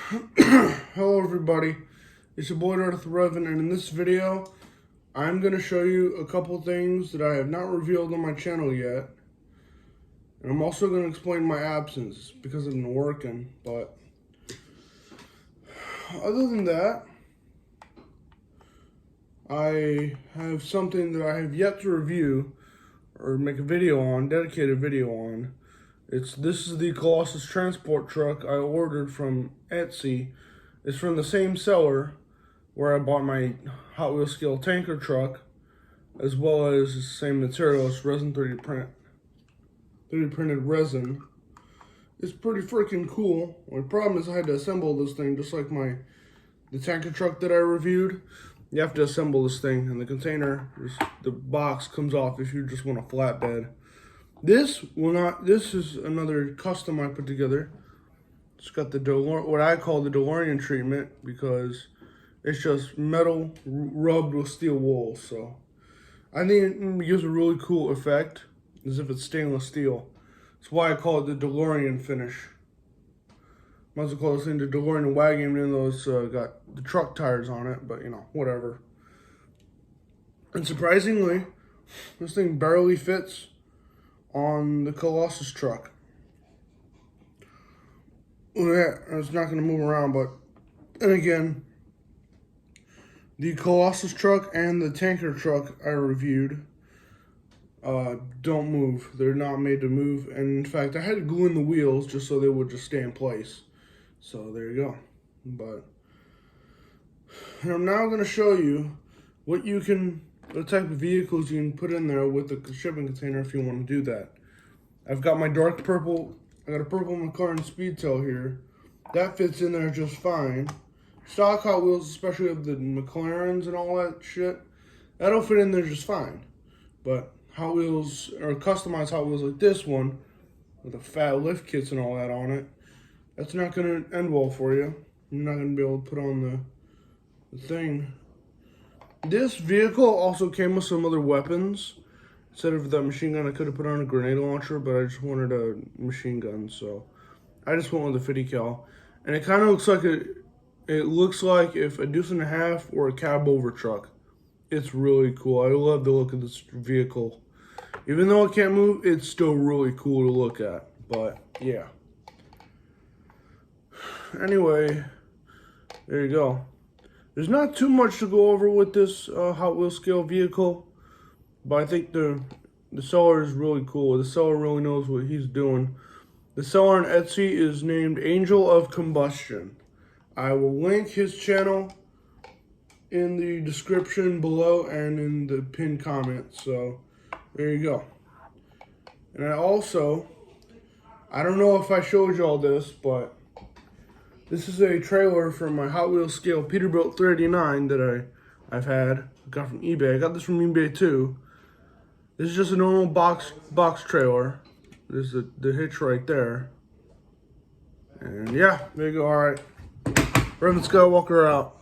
Hello everybody, it's your boy resin, and in this video I'm going to show you a couple things that I have not revealed on my channel yet, and I'm also going to explain my absence because I've been working. But other than that, I have something that I have yet to review or make a video on, dedicated video on. This is the Colossus transport truck I ordered from Etsy. It's from the same seller where I bought my Hot Wheels scale tanker truck, as well as the same material. It's resin 3D printed resin. It's pretty freaking cool. My problem is I had to assemble this thing just like the tanker truck that I reviewed. You have to assemble this thing, and the container, the box comes off if you just want a flatbed. This is another custom I put together. It's got what I call the DeLorean treatment, because it's just metal rubbed with steel wool. So I think it gives a really cool effect, as if it's stainless steel. That's why I call it the DeLorean finish. Might as well call this thing the DeLorean wagon, even though it's got the truck tires on it, but you know, whatever. And surprisingly, this thing barely fits on the Colossus truck. Yeah, it's not going to move around, but and again, the Colossus truck and the tanker truck I reviewed don't move. They're not made to move, and in fact, I had to glue in the wheels just so they would just stay in place. So there you go. But I'm now going to show you what type of vehicles you can put in there with the shipping container if you want to do that. I've got my dark purple. I got a purple McLaren Speedtail here. That fits in there just fine. Stock Hot Wheels, especially of the McLarens and all that shit, that'll fit in there just fine. But Hot Wheels, or customized Hot Wheels like this one, with the fat lift kits and all that on it, that's not going to end well for you. You're not going to be able to put on the thing. This vehicle also came with some other weapons. Instead of that machine gun, I could have put on a grenade launcher, but I just wanted a machine gun, so I just went with a 50 cal. And it kind of looks like it looks like if a deuce and a half or a cab over truck. It's really cool. I love the look of this vehicle. Even though it can't move, it's still really cool to look at. But yeah. Anyway, there you go. There's not too much to go over with this Hot Wheels scale vehicle. But I think the seller is really cool. The seller really knows what he's doing. The seller on Etsy is named Angel of Combustion. I will link his channel in the description below and in the pinned comment. So there you go. And I don't know if I showed you all this, but this is a trailer from my Hot Wheels scale Peterbilt 389 that I've got from eBay. I got this from eBay too. This is just a normal box trailer. There's the hitch right there. And yeah, there you go. All right. Reverend Skywalker out.